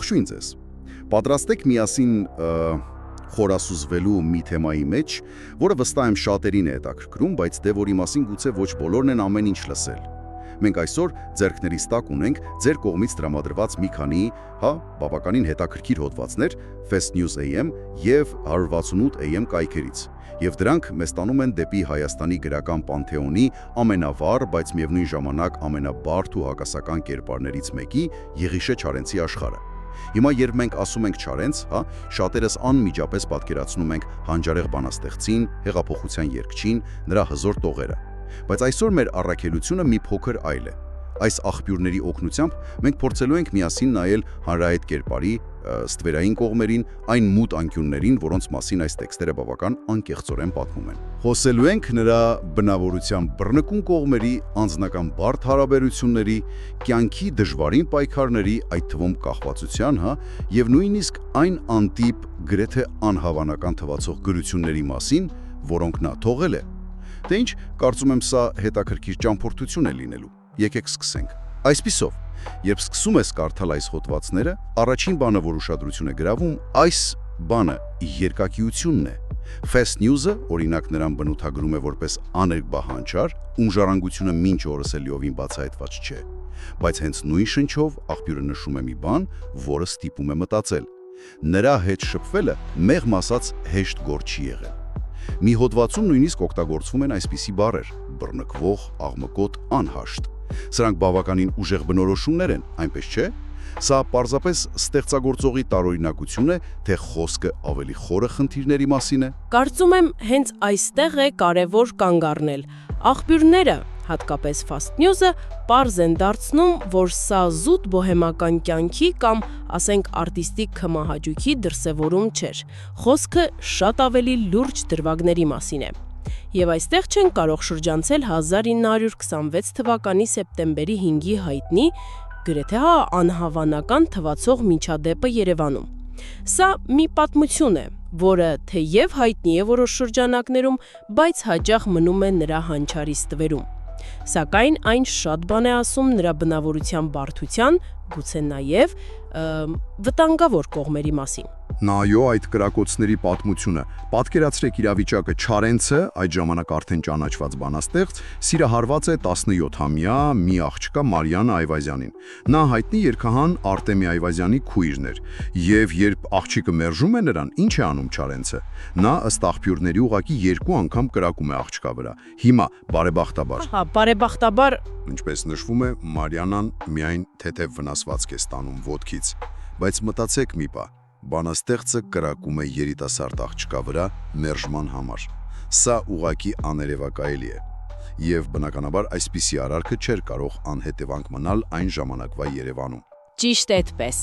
Ողջույն ձեզ։ Պատրաստեք միասին խորասուզվելու մի թեմայի մեջ, որը վստահ եմ շատերին է հետաքրքրում, բայց դե որի մասին գուցե ոչ բոլորն են ամեն ինչ լսել։ Մենք այսօր ձեռքներիս տակ ունենք ձեր կողմից տրամադրված մի քանի, բավականին հետաքրքիր հոդվածներ Fast News AM եւ 168 AM կայքերից։ Եվ դրանք մեզ տանում են դեպի Հայաստանի գրական պանթեոնի ամենավառ, բայց միևնույն ժամանակ ամենաբարդ ու հակասական կերպարներից մեկի Եղիշե Չարենցի աշխարհը։ Հիմա երբ մենք ասում ենք Չարենց, շատերս անմիջապես պատկերացնում ենք հանճարեղ բանաստեղծին, հեղափոխության երգչին, նրա հզոր տողերը։ Բայց այսօր մեր առաքելությունը մի փոքր այլ է։ Այս աղբյուրների օգնությամբ մենք փորձելու ենք միասին նայել հանրահայտ կերպարի ստվերային կողմերին, այն մութ անկյուններին, որոնց մասին այս տեքստերը բավական անկեղծորեն պատմում են։ Խոսելու ենք նրա բնավորության բռնկուն կողմերի, անձնական բարդ հարաբերությունների, կյանքի դժվարին պայքարների, այդ թվում կախվածության, եւ նույնիսկ այն անտիպ, գրեթե անհավանական թվացող գրությունների մասին, որոնք նա թողել է։ Թե ինչ, կարծում եմ սա հետաքրքիր ճամփորդություն է լինելու։ Եկեք սկսենք։ Այսպիսով, երբ սկսում ես կարդալ այս հոդվածները, առաջին բանը, որ ուշադրություն է գրավում, այս բանը երկակիությունն է։ Fast News-ը, օրինակ, նրան բնութագրում է որպես աներկբա հանճար, ում ժառանգությունը մինչ օրս է լիովին բացահայտված չէ։ Բայց հենց նույն շնչով աղբյուրը նշում է մի բան, որը ստիպում է մտածել։ Նրա հետ շփվելը մեղմ ասած հեշտ գործ չի եղել։ Մի հոդվածում նույնիսկ օգտագործվում են այսպիսի բառեր՝ բռնկվող, աղմկոտ, անհաշտ։ Սրանք բավականին ուժեղ բնորոշումներ են, այնպես չէ։ Սա պարզապես ստեղծագործողի տարօրինակություն է, թե խոսքը ավելի խորը խնդիրների մասին է։ Կարծում եմ, հենց այստեղ է կարևոր կանգ առնել։ Աղբյուրները, հատկապես Fast News-ը, պարզ են դարձնում, որ սա զուտ բոհեմական կյանքի կամ, ասենք, արտիստիկ քմահաճույքի դրսևորում չէր։ Խոսքը շատ ավելի լուրջ դրվագների մասին է։ Եվ այստեղ չեն կարող շրջանցել 1926 թվականի սեպտեմբերի 5-ի հայտնի, գրեթե անհավանական թվացող միջադեպը Երևանում։ Սա մի պատմություն է, որը թեև հայտնի է որոշ շրջանակներում, բայց հաճախ մնում է նրա հանճարի ստվերում։ Սակայն այն շատ բան է ասում նրա բնավորության բարդության, գուցե նաև վտանգավոր կողմերի մասին։ Նայո այդ կրակոցների պատմությունը։ Պատկերացրեք իրավիճակը Չարենցը, այդ ժամանակ արդեն ճանաչված բանաստեղծ, սիրահարված է 17-ամյա մի աղջկա Մարիաննա Այվազյանին։ Նա հայտնի երգահան Արտեմի Այվազյանի քույրն էր, եւ երբ աղջիկը մերժում է նրան, ինչ է անում Չարենցը։ Նա ըստ աղբյուրների ուղղակի 2 անգամ կրակում է աղջկա վրա։ Հիմա բարեբախտաբար։ Բարեբախտաբար, ինչպես նշվում է, Մարիաննան միայն թեթև վնասվածք է ստանում ոտքից, բայց մտածեք մի բան։ Բանաստեղծը կրակում է երիտասարդ աղջկա վրա մերժման համար։ Սա ուղղակի աներևակայելի է։ Եվ բնականաբար այսպիսի արարքը չէր կարող անհետևանք մնալ այն ժամանակվա Երևանում։ Ճիշտ այդպես։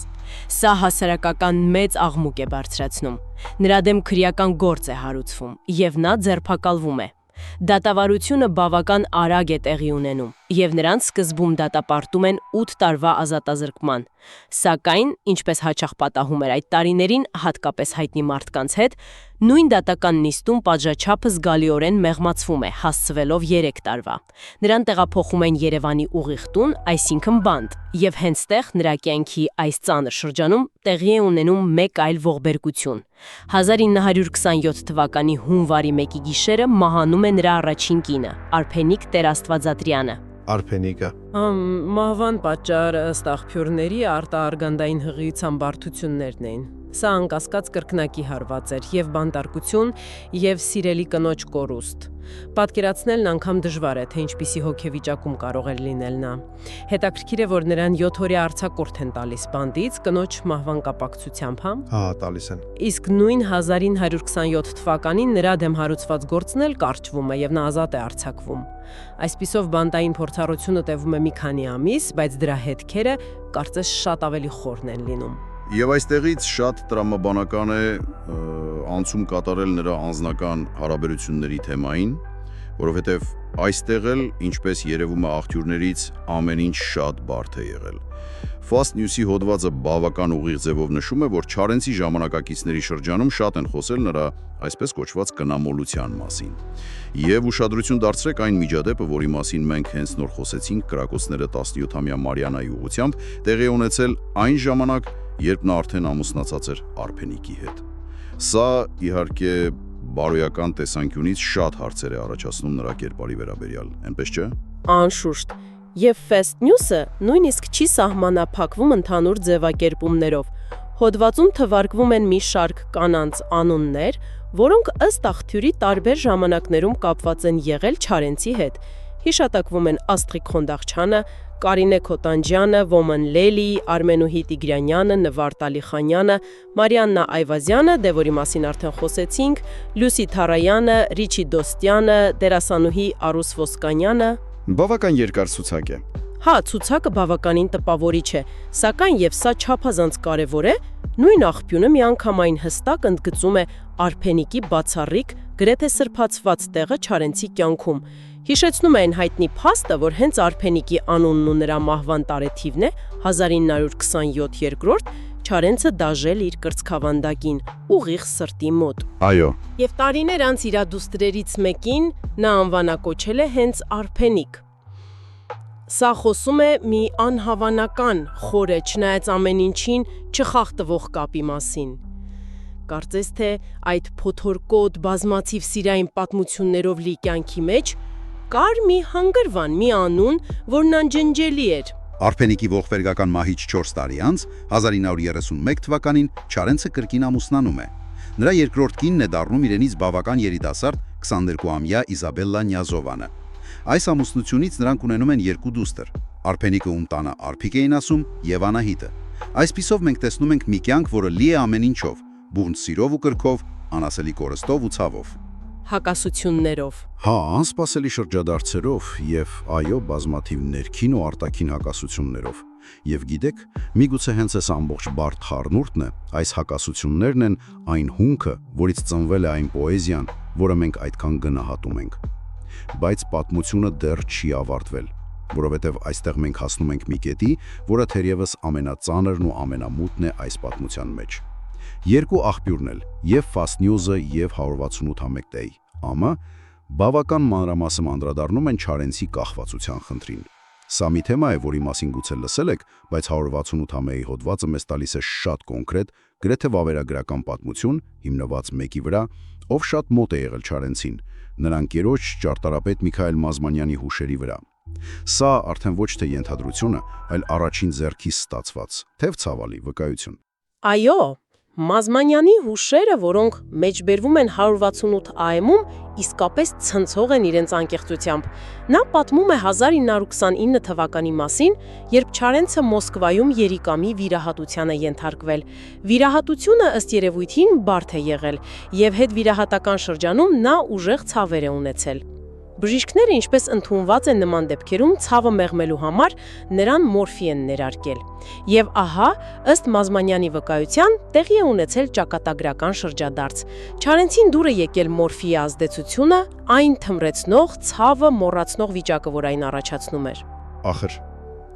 Սա հասարակական մեծ աղմուկ է բարձրացնում։ Նրա դեմ քրեական գործ է հարուցվում, եւ նա ձերբակալվում է։ Դատավարությունը բավական արագ է տեղի ունենում, եւ նրանց սկզբում դատապարտում են 8 տարվա ազատազրկման։ Սակայն, ինչպես հաճախ պատահում էր այդ տարիներին, հատկապես հայտնի մարդկանց հետ, նույն դատական նիստում պատժաչափը զգալիորեն մեղմացվում է, հասցվելով 3 տարվա։ Նրան տեղափոխում են Երևանի ուղիղ տուն, այսինքն բանտ, եւ հենց տեղ նրա կյանքի այս ծանր շրջանում տեղի է ունենում մեկ այլ ողբերգություն։ 1927 թվականի հունվարի 1-ի գիշերը մահանում է նրա առաջին կինը, Արփենիկ Տեր-Աստվածատրյանը։ Արփենիկը Մահվան պատճառը ըստ աղբյուրների արտաարգանդային հղիության բարդություններն էին։ Սա անկասկած կրկնակի հարված էր եւ բանտարկություն, եւ սիրելի կնոջ կորուստ։ Պատկերացնելն անգամ դժվար է, թե ինչպիսի հոգեվիճակում կարող էր լինել նա։ Հետաքրքիր է, որ նրան 7-օրյա արձակուրդ են տալիս բանդից կնոջ մահվան կապակցությամբ, տալիս են։ Իսկ նույն 1927 թվականին նրա դեմ հարուցված գործն էլ կարճվում է եւ նա ազատ է արձակվում։ Այսպիսով բանտային փորձառությունը տևում է մի քանի ամիս, բայց դրա հետքերը կարծես շատ ավելի խորն են լինում։ Եվ այստեղից շատ տրամաբանական է անցում կատարել նրա անձնական հարաբերությունների թեմային, որովհետև այստեղ էլ, ինչպես երևում է աղբյուրներից, ամեն ինչ շատ բարդ է եղել։ Fast News-ի հոդվածը բավական ուղիղ ձևով նշում է, որ Չարենցի ժամանակակիցների շրջանում շատ են խոսել նրա այսպես կոչված կնամոլության մասին։ Եվ ուշադրություն դարձրեք այն միջադեպը, որի մասին մենք հենց նոր խոսեցինք, կրակոցները 17-ամյա Մարիաննայի ուղղությամբ տեղի ունեցել այն ժամանակ, երբ նա արդեն ամուսնացած էր Արփենիկի հետ։ Սա, իհարկե, բարոյական տեսանկյունից շատ հարցեր է առաջացնում նրա կերպարի վերաբերյալ, այնպես չէ՞։ Անշուշտ։ Եվ Fast News-ը նույնիսկ չի սահմանափակվում ընդհանուր ձևակերպումներով։ Հոդվածում թվարկվում են մի շարք կանանց անուններ, որոնք ըստ աղբյուրի տարբեր ժամանակներում կապված են եղել Չարենցի հետ։ Հիշատակվում են Աստղիկ Խոնդաղչյանը, Կարինե Քոտանջյանը, Ոմն Լելի, Արմենուհի Տիգրանյանը, Նվարդ Ալիխանյանը, Մարիաննա Այվազյանը, դե որի մասին արդեն խոսեցինք, Լուսի Թարայանը, Ռիչի Դոստյանը, դերասանուհի Արուս Ոսկանյանը։ Բավական երկար ցուցակ է։ Հա, ցուցակը բավականին տպավորիչ է, սակայն եւ սա չափազանց կարևոր է, նույն աղբյուրը միանգամայն հստակ ընդգծում է Արփենիկի բացառիկ, գրեթե սրբացված տեղը Չարենցի կյանքում։ Հիշեցնում է այն հայտնի փաստը, որ հենց Արփենիկի անունն ու նրա մահվան տարեթիվն է 1927 երկրորդ Չարենցը դաժել իր կրծքավանդակին, ուղիղ սրտի մոտ։ Այո։ Եվ տարիներ անց իր դուստրերից մեկին նա անվանակոչել է հենց Արփենիկ։ Սա խոսում է մի անհավանական, խորը, չնայած ամեն ինչին չխախտվող կապի մասին։ Կարծես թե այդ փոթորկոտ բազմաթիվ սիրային պատմություններով լի կյանքի մեջ կար մի հանգրվան, մի անուն, որն անջնջելի էր։ Արփենիկի ողբերգական մահից 4 տարի անց 1931 թվականին Չարենցը կրկին ամուսնանում է։ Նրա երկրորդ կինն է դառնում իրենից բավական երիտասարդ 22-ամյա Իզաբելլա Նյազովանը։ Այս ամուսնությունից նրանք ունենում են 2 դուստր։ Արփենիկը ում տանը Արփիկ էին ասում եւ Անահիտը։ Այսպիսով մենք տեսնում ենք մի կյանք, որը լի է ամեն ինչով՝ բուրն սիրով ու կրքով, անասելի կորստով ու ցավով։ Հակասություններով։ Հա, անսպասելի շրջադարձերով եւ այո, բազմաթիվ ներքին ու արտաքին հակասություններով։ Եվ գիտեք, միգուցե հենց այս ամբողջ բարդ խառնուրդն է, այս հակասություններն են այն հունքը, որից ծնվել է այն պոեզիան, որը մենք այդքան գնահատում ենք։ Բայց պատմությունը դեռ չի ավարտվել, որովհետև այստեղ մենք հասնում ենք մի կետի, որը թերևս ամենածանրն ու ամենամութն է այս պատմության մեջ։ Երկու աղբյուրն էլ, եւ Fast News-ը եւ 168 AM-ը, բավական մանրամասն անդրադառնում են Չարենցի կախվածության խնդրին։ Սա մի թեմա է, որի մասին գուցե լսել եք, բայց 168 AM-ի հոդվածը մեզ տալիս է շատ կոնկրետ, գրեթե վավերագրական պատմություն, հիմնված մեկի վրա, ով շատ մոտ է եղել Չարենցին, նրան կերոջ ճարտարապետ Միքայել Մազմանյանի հուշերի վրա։ Սա արդեն ոչ թե ենթադրություն է, այլ առաջին ձեռքից ստացված, թեև ցավալի վկայություն։ Այո, Մազմանյանի հուշերը, որոնք մեջբերվում են 168 AM-ում, իսկապես ցնցող են իրենց անկեղծությամբ։ Նա պատմում է 1929 թվականի մասին, երբ Չարենցը Մոսկվայում երիկամի վիրահատության է ենթարկվել։ Վիրահատությունը ըստ երևույթին բարդ է եղել, եւ հետ վիրահատական շրջանում նա ուժեղ ցավեր է ունեցել։ Բժիշկները, ինչպես ընդունված է նման դեպքերում, ցավը մեղմելու համար նրան մորֆի են ներարկել։ Եվ ահա, ըստ Մազմանյանի վկայության, տեղի է ունեցել ճակատագրական շրջադարձ։ Չարենցին դուր է եկել մորֆիի ազդեցությունը, այն թմրեցնող, ցավը մոռացնող վիճակը, որ այն առաջացնում էր։ Ախր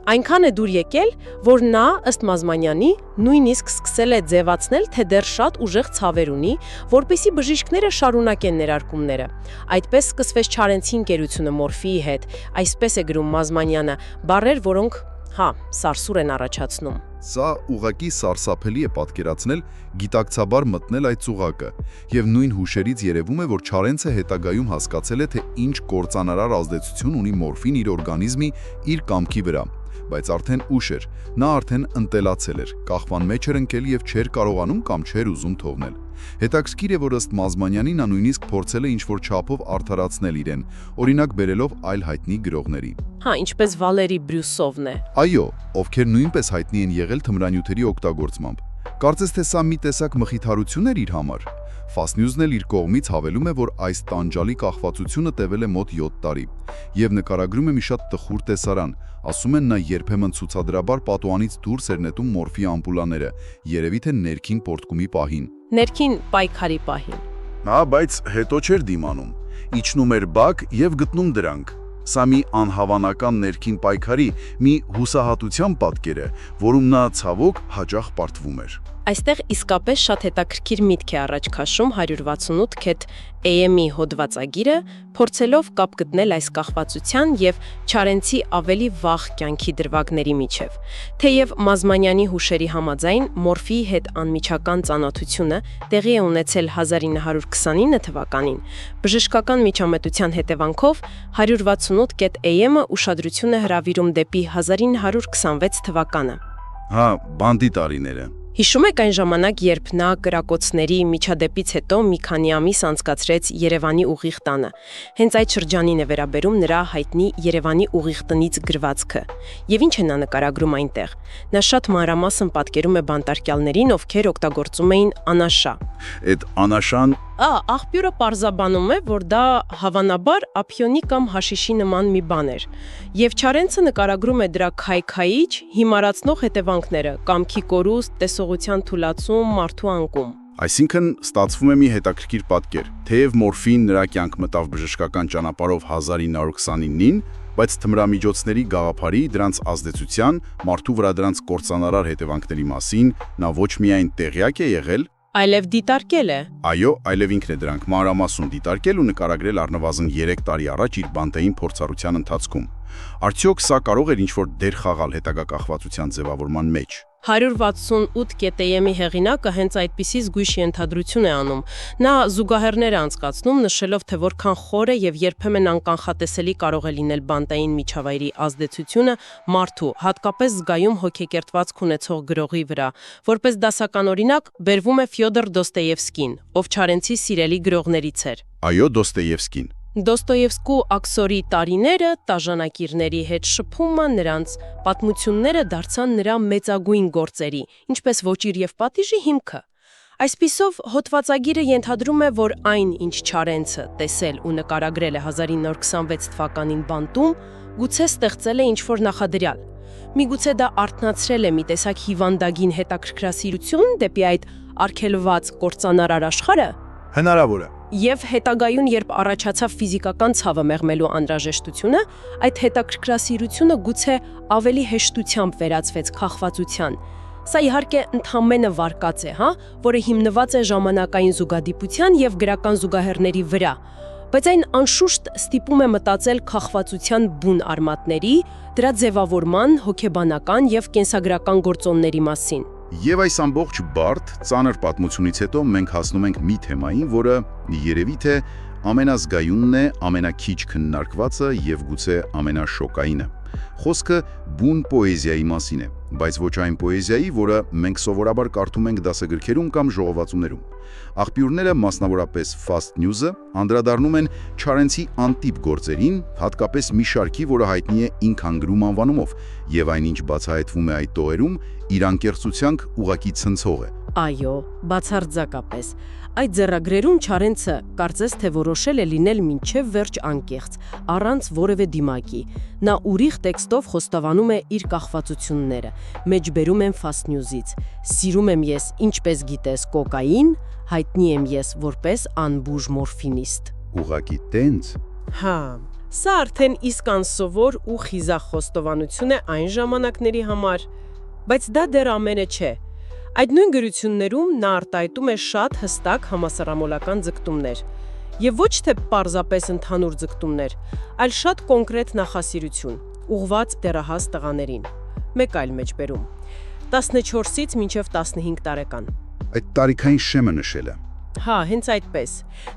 Այնքան է դուր եկել, որ նա, ըստ Մազմանյանի, նույնիսկ սկսել է ձևացնել, թե դեռ շատ ուժեղ ցավեր ունի, որպեսզի բժիշկները շարունակեն ներարկումները։ Այդպես սկսվեց Չարենցի ընկերությունը մորֆիի հետ, այսպես է գրում Մազմանյանը, բառեր, որոնք, հա, սարսուր են առաջացնում։ Սա ուղղակի սարսափելի է պատկերացնել գիտակցաբար մտնել այդ ծուղակը, եւ նույն հուշերից երևում է, որ Չարենցը հետագայում հասկացել է, թե ինչ կործանարար ազդեցություն ունի մորֆին իր օրգանիզմի իր կամքի վրա, բայց արդեն ուշ էր, նա արդեն ընտելացել էր, կախվան մեջ էր ընկել եւ չէր կարողանում կամ չէր ուզում թողնել։ Հետաքրքիր է, որ ըստ Մազմանյանի նա նույնիսկ փորձել է ինչ-որ չափով արդարացնել իրեն, օրինակ բերելով այլ հայտնի գրողների։ Հա, ինչպես Վալերի Բրյուսովն է։ Այո, ովքեր նույնպես հայտնի են եղել թմրանյութերի օգտագործմամբ։ Կարծես թե սա մի տեսակ մխիթարություն էր իր համար։ Fast News-ն էլ իր կողմից հավելում է, որ այս տանջալի կախվածությունը տևել է մոտ 7 տարի, եւ նկարագրում է մի շատ տխուր տեսարան։ Ասում են նա երբեմն ցուցադրաբար պատուանից դուրս էր նետում մորֆի ամպուլաները, երևի թե ներքին պորտկումի պահին։ Ներքին պայքարի պահին։ Հա, բայց հետո չէր դիմանում։ Իջնում էր բակ եւ գտնում դրանք։ Սա մի անհավանական ներքին պայքարի, մի հուսահատության պատկեր է, որում նա ցավոք հաճախ պարտվում էր։ Այստեղ իսկապես շատ հետաքրքիր միտք է առաջ քաշում 168 քեթ AM-ի հոդվածագիրը, փորձելով կապ գտնել այս կախվածության եւ Չարենցի ավելի վաղ կյանքի դրվագների միջև։ Թեև Մազմանյանի հուշերի համաձայն մորֆիի հետ անմիջական ծանոթությունը տեղի է ունեցել 1929 թվականին, բժշկական միջամտության հետևանքով 168 քեթ AM-ը ուշադրություն է հրավիրում դեպի 1926 թվականը։ Հա, բանդի տարիները։ Հիշում եք այն ժամանակ, երբ նա կրակոցների միջադեպից հետո մի քանի ամիս անցկացրեց Երևանի ուղիղ տանը։ Հենց այդ շրջանին է վերաբերում նրա հայտնի Երևանի ուղիղ տնից գրվածքը։ Եվ ինչ է նա նկարագրում այնտեղ։ Նա շատ մանրամասն պատկերում է բանտարկյալներին, ովքեր օգտագործում էին անաշա։ Այդ անաշան Աղբյուրը պարզաբանում է, որ դա հավանաբար ափիոնի կամ հաշիշի նման մի բան էր։ Եվ Չարենցը նկարագրում է դրա քայքայիչ, հիմարացնող հետևանքները՝ կամքի կորուստ, տեսողության թուլացում, մարդու անկում։ Այսինքն ստացվում է մի հետաքրքիր պատկեր։ Թեև մորֆին նրա կյանք մտավ բժշկական ճանապարհով 1929-ին, բայց թմրամիջոցների գաղափարի, դրանց ազդեցության, մարդու վրա դրանց կործանարար հետևանքների մասին նա ոչ միայն տեղյակ է եղել, Այլև դիտարկել է։ այո, այլև ինքն է դրանք մանրամասն դիտարկել ու նկարագրել առնվազն 3 տարի առաջ իր բանտային փորձառության ընթացքում։ Արդյոք սա կարող էր ինչ-որ դեր խաղալ հետագա կախվածության ձևավորման մեջ։ 168 կետեյեմի հեղինակը հենց այդպիսի զգույշ ենթադրություն է անում։ Նա զուգահեռներ է անցկացնում, նշելով, թե որքան խոր է եւ երբեմն անկանխատեսելի կարող է լինել բանտային միջավայրի ազդեցությունը մարդու, հատկապես զգայուն հոգեկերտվածք ունեցող գրողի վրա։ Որպես դասական օրինակ, բերվում է Ֆյոդոր Դոստոևսկին, ով Չարենցի սիրելի գրողներից էր։ Այո, Դոստոևսկին։ Դոստոևսկու աքսորի տարիները, տաժանակիրների հետ շփումը, նրանց պատմությունները դարձան նրա մեծագույն գործերի, ինչպես ոճիր եւ պատիժի հիմքը։ Այսպիսով, հոդվածագիրը ենթադրում է, որ այն, ինչ Չարենցը տեսել ու նկարագրել է 1926 թվականին բանտում, գուցե ստեղծել է ինչ-որ նախադրյալ։ Միգուցե դա արթնացրել է մի տեսակ հիվանդագին հետաքրքրասիրություն դեպի այդ արգելված կործանարար աշխարհը։ Հնարավոր է։ Եվ հետագայում, երբ առաջացավ ֆիզիկական ցավը մեղմելու անհրաժեշտությունը, այդ հետաքրքրասիրությունը գուցե ավելի հեշտությամբ վերածվեց քաղվածության։ Սա իհարկե ընդամենը վարկած է, որը հիմնված է ժամանակային զուգադիպության եւ գրական զուգահեռների վրա, բայց այն անշուշտ ստիպում է մտածել քաղվածության բուն արմատների, դրա ձևավորման, հոգեբանական եւ կենսագրական գործոնների մասին։ Եվ այս ամբողջ բարդ, ծանր պատմությունից հետո մենք հասնում ենք մի թեմային, որը երևի թե ամենազգայունն է, ամենաքիչ քննարկվածը եւ գուցե ամենաշոկայինը։ Խոսքը բուն պոեզիայի մասին է, բայց ոչ այն պոեզիայի, որը մենք սովորաբար կարդում ենք դասագրքերում կամ ժողովածուներում։ Աղբյուրները, մասնավորապես Fast News-ը, անդրադառնում են Չարենցի անտիպ գործերին, հատկապես մի շարքի, որը հայտնի է ինքհանգրում անվանումով, եւ այնինչ բացահայտվում է այդ տողերում, իր անկեղծությանք ուղակի ցնցող է։ Այո, բացարձակապես։ Այդ ձեռագրերում Չարենցը կարծես թե որոշել է լինել մինչև վերջ անկեղծ, առանց որևէ դիմակի։ Նա ուրիշ տեքստով խոստովանում է իր կախվածությունները, մեջբերում են Fast News-ից։ Սիրում եմ ես, ինչպես գիտես, կոկային, հայտնի եմ ես որպես անբուժ մորֆինիստ։ Ուղակի տենց։ Հա, սա արդեն իսկ անսովոր ու խիզախ խոստովանություն է այն ժամանակների համար, բայց դա դեռ ամենը չէ։ Այդ նույն գրություններում նա արտահայտում է շատ հստակ համասարամոլական ձգտումներ, եւ ոչ թե պարզապես ընդհանուր ձգտումներ, այլ շատ կոնկրետ նախասիրություն, ուղղված դեռահաս տղաներին։ Մեկ այլ մեջբերում՝ 14-ից մինչև 15 տարեկան։ Այդ տարիքային շեմը նշել է։ Հա, հենց այդպես։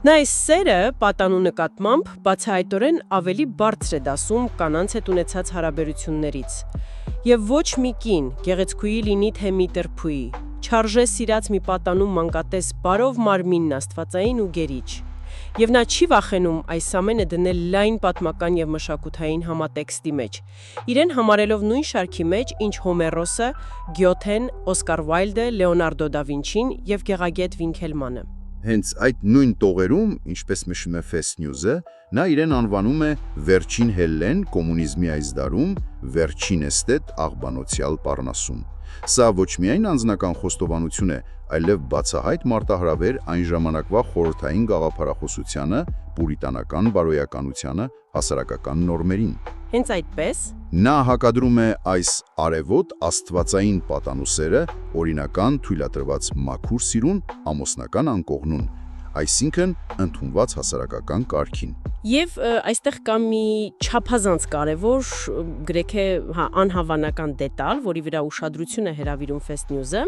Նա այս սերը պատանու նկատմամբ բացահայտորեն ավելի բարձր է դասում կանանց հետ ունեցած հարաբերություններից։ Եվ ոչ մի կին, գեղեցկուհի լինի թե մի տրփուի, չարժե սիրած մի պատանու մանկատես բարով մարմինն աստվածային ու գերիչ։ Եվ նա չի վախենում այս ամենը դնել լայն պատմական եւ մշակութային համատեքստի մեջ, իրեն համարելով նույն շարքի մեջ, ինչ Հոմերոսը, Գյոթեն, Օսկար Վայլդը, Լեոնարդո դա Վինչին եւ գեղագետ Վինքելմանը։ Հենց այդ նույն տողերում, ինչպես նշում է Fast News-ը, նա իրեն անվանում է վերջին Հելլեն կոմունիզմի այս դարում, վերջին էստետ աղբանոցյալ Պառնասում։ Սա ոչ միայն անձնական խոստովանություն է, այլև բացահայտ մարտահրավեր այն ժամանակվա խորհրդային գաղափարախոսությանը, պուրիտանական բարոյականությանը, հասարակական նորմերին։ Հենց այդպես։ Նա հակադրում է այս արևոտ աստվածային պատանուսերը օրինական թույլատրված մաքուր սիրուն ամուսնական անկողնուն, այսինքն ընդունված հասարակական կարգին։ Եվ այստեղ կա մի չափազանց կարևոր, գրեթե անհավանական դետալ, որի վրա ուշադրություն է հրավիրում Fast News-ը,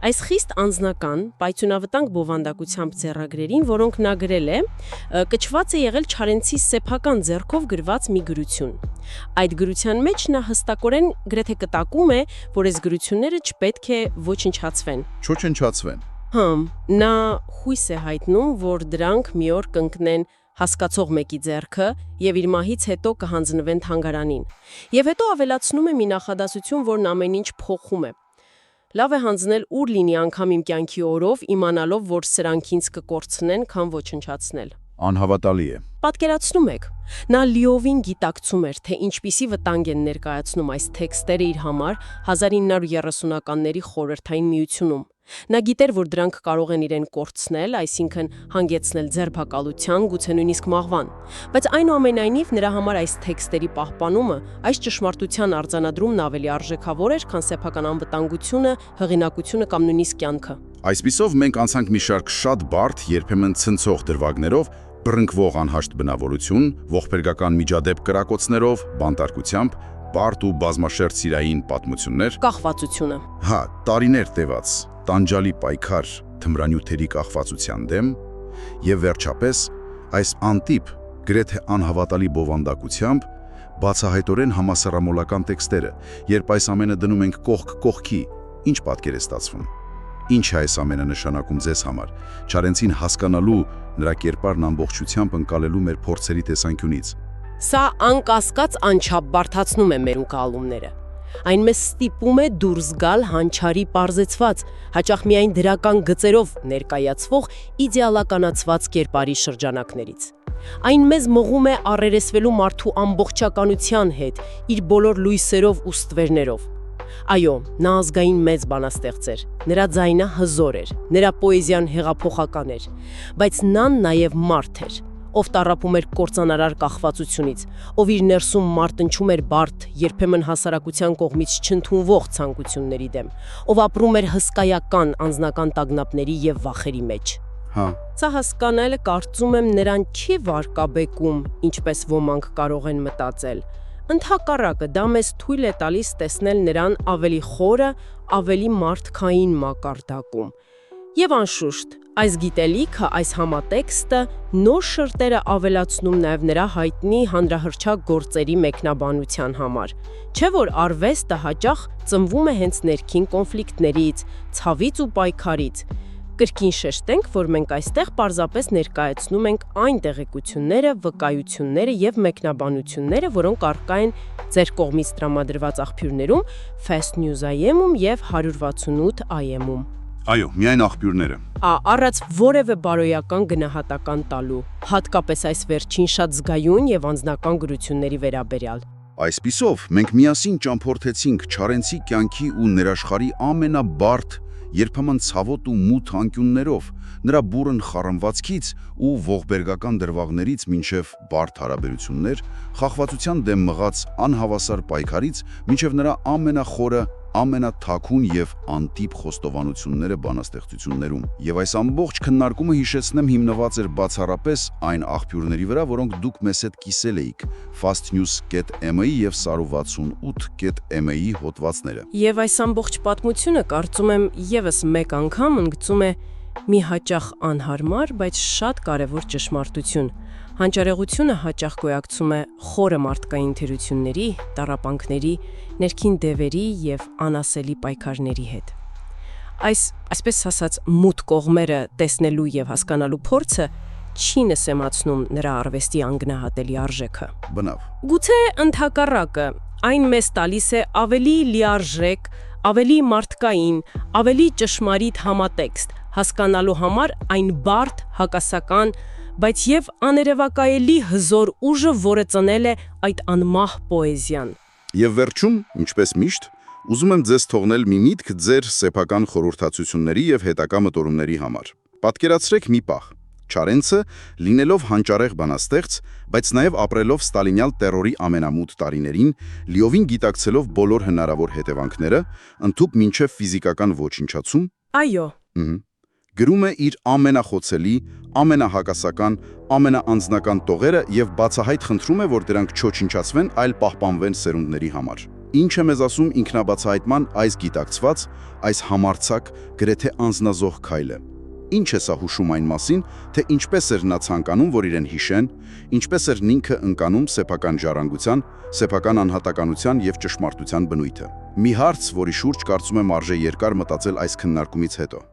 այս խիստ անձնական, պայթյունավտանգ բովանդակությամբ ձեռագրերին, որոնք նա գրել է, կչված է եղել Չարենցի սեփական ձեռքով գրված մի գրություն։ Այդ գրության մեջ նա հստակորեն գրեթե կտակում է, որ այս գրությունները չպետք է ոչնչացվեն։ Չոչնչացվեն։ Նա հույս է հայտնում, որ դրանք մի օր կընկնեն հասկացող մեկի ձեռքը եւ իր մահից հետո կհանձնվեն թանգարանին։ Եվ հետո ավելացնում է մի նախադասություն, որն ամեն ինչ փոխում է։ Լավ է հանձնել ուր լինի անգամ իմ կյանքի օրով, իմանալով, որ սրանք ինձ կկորցնեն, քան ոչնչացնել։ Անհավատալի է։ Պատկերացնում եք, նա լիովին գիտակցում էր, թե ինչպիսի վտանգ են ներկայացնում այս տեքստերը իր համար 1930-ականների խորհրդային միությունում։ Նա գիտեր, որ դրանք կարող են իրեն կորցնել, այսինքն հանգեցնել ձերբակալության, գուցե նույնիսկ մահվան։ Բայց այնուամենայնիվ նրա համար այս տեքստերի պահպանումը, այս ճշմարտության արձանադրումն ավելի արժեքավոր էր, քան սեփական անվտանգությունը, հեղինակությունը կամ նույնիսկ կյանքը։ Այսպիսով մենք անցանք մի շարք շատ բարդ, երբեմն ցնցող դրվագներով, բռնկվող անհաշտ բնավորություն, ողբերգական միջադեպ կրակոցներով, բանտարկությամբ, բարդ ու բազմաշերտ սիրային պատմություններ, Կախվածությունը։ տարիներ տևած, տանջալի պայքար թմրանյութերի կախվածության դեմ եւ վերջապես այս անտիպ գրեթե անհավատալի բովանդակությամբ բացահայտորեն համասեռամոլական տեքստերը, երբ այս ամենը դնում ենք կողք կողքի, ինչ պատկեր է ստացվում։ Ինչ է այս ամենը նշանակում ձեզ համար, Չարենցին հասկանալու, նրա կերպարն ամբողջությամբ ընկալելու մեր փորձերի տեսանկյունից։ Սա անկասկած անչափ բարդացնում է մեր ընկալումները։ Այն մեզ ստիպում է դուրս գալ հանճարի պարզեցված, հաճախ միայն դրական գծերով ներկայացվող իդեալականացված կերպարի շրջանակներից։ Այն մեզ մղում է առերեսվելու մարդու ամբողջականության հետ, իր բոլոր լույսերով ու ստվերներով։ Այո, նա ազգային մեծ բանաստեղծ էր, նրա ձայնը հզոր էր, նրա պոեզիան հեղափոխական էր, բայց նա նաև մարդ էր, ով տառապում էր կործանարար կախվածությունից, ով իր ներսում մարտնչում էր բարդ, երբեմն հասարակության կողմից չընդունվող ցանկությունների դեմ, ով ապրում էր հսկայական անձնական տագնապների եւ վախերի մեջ։ Սա հասկանալը կարծում եմ նրան չի վարկաբեկում, ինչպես ոմանք կարող են մտածել։ Ընդհակառակը դա մեզ թույլ է տալիս տեսնել նրան ավելի խորը, ավելի մարդկային մակարդակում։ Եվ անշուշտ, այս գիտելիքը, այս համատեքստը նոր շերտերը ավելացնում նաև նրա հայտնի հանրահրճակ գործերի մեկնաբանության համար։ Չէ՞ որ արվեստը հաճախ ծնվում է հենց ներքին կոնֆլիկտներից, ցավից ու պայքարից։ Կրկին շեշտենք, որ մենք այստեղ պարզապես ներկայացնում ենք այն տեղեկությունները, վկայությունները եւ մեկնաբանությունները, որոնք առկա են ձեր կողմից տրամադրված աղբյուրներում, Fast News-ում եւ 168 AM-ում։ Այո, միայն աղբյուրները։ Առանց որևէ բարոյական գնահատական տալու, հատկապես այս վերջին շատ զգայուն եւ անձնական գրությունների վերաբերյալ։ Այսպիսով, մենք միասին ճամփորդեցինք Չարենցի կյանքի ու ներաշխարհի ամենաբարդ, երբեմն ցավոտ ու մութ անկյուններով, նրա բուրըն խառնվածքից ու ողբերգական դրվագներից մինչև բարդ հարաբերություններ, խախվածության դեմ մղած անհավասար պայքարից, մինչև նրա ամենախորը, ամենաթաքուն եւ անտիպ խոստովանությունները բանաստեղծություններում։ Եվ այս ամբողջ քննարկումը հիշեցնեմ հիմնված էր բացառապես այն աղբյուրների վրա, որոնք դուք մեզ հետ կիսել էիք fastnews.am-ի եւ saru68.am-ի հոդվածները։ Եվ այս ամբողջ պատմությունը կարծում եմ եւս մեկ անգամ ընդգծում է մի հաճախ անհարմար, բայց շատ կարևոր ճշմարտություն։ Հանճարեղությունը հաճախ գոյակցում է խորը մարդկային թերությունների, տառապանքների, ներքին դևերի եւ անասելի պայքարների հետ։ Այսպես ասած, մութ կողմերը տեսնելու եւ հասկանալու փորձը չի նսեմացնում նրա արվեստի անգնահատելի արժեքը։ Բնավ։ Գուցե ընդհակառակը, այն մեզ տալիս է ավելի լիարժեք, ավելի մարդկային, ավելի ճշմարիտ համատեքստ, հասկանալու համար այն բարդ, հակասական, բայց եւ աներևակայելի հզոր ուժը, որը ծնել է այդ անմահ պոեզիան։ Եվ վերջում, ինչպես միշտ, ուզում եմ ձեզ թողնել մի միտք ձեր սեփական խորհրդածությունների եւ հետագա մտորումների համար։ Պատկերացրեք մի պահ, Չարենցը, լինելով հանճարեղ բանաստեղծ, բայց նաև ապրելով ստալինյալ տերորի ամենամութ տարիներին, լիովին գիտակցելով բոլոր հնարավոր հետևանքները, ընդհուպ մինչև ֆիզիկական ոչնչացում, Այո, գրում է իր ամենախոցելի, ամենահակասական, ամենաանձնական տողերը եւ բացահայտ խնդրում է, որ դրանք չոչնչացվեն, այլ պահպանվեն սերունդների համար։ Ինչ է մեզ ասում ինքնաբացահայտման այս գիտակցված, այս համարձակ, գրեթե անձնազոհ քայլը։ Ինչ է սա հուշում այն մասին, թե ինչպես էր նա ցանկանում, որ իրեն հիշեն, ինչպես էր ինքը ընկանում սեփական ժառանգության, սեփական անհատականության եւ ճշմարտության բնույթը։ Մի հարց, որի շուրջ կարծում եմ արժե երկար մտածել այս քննարկումից հետո։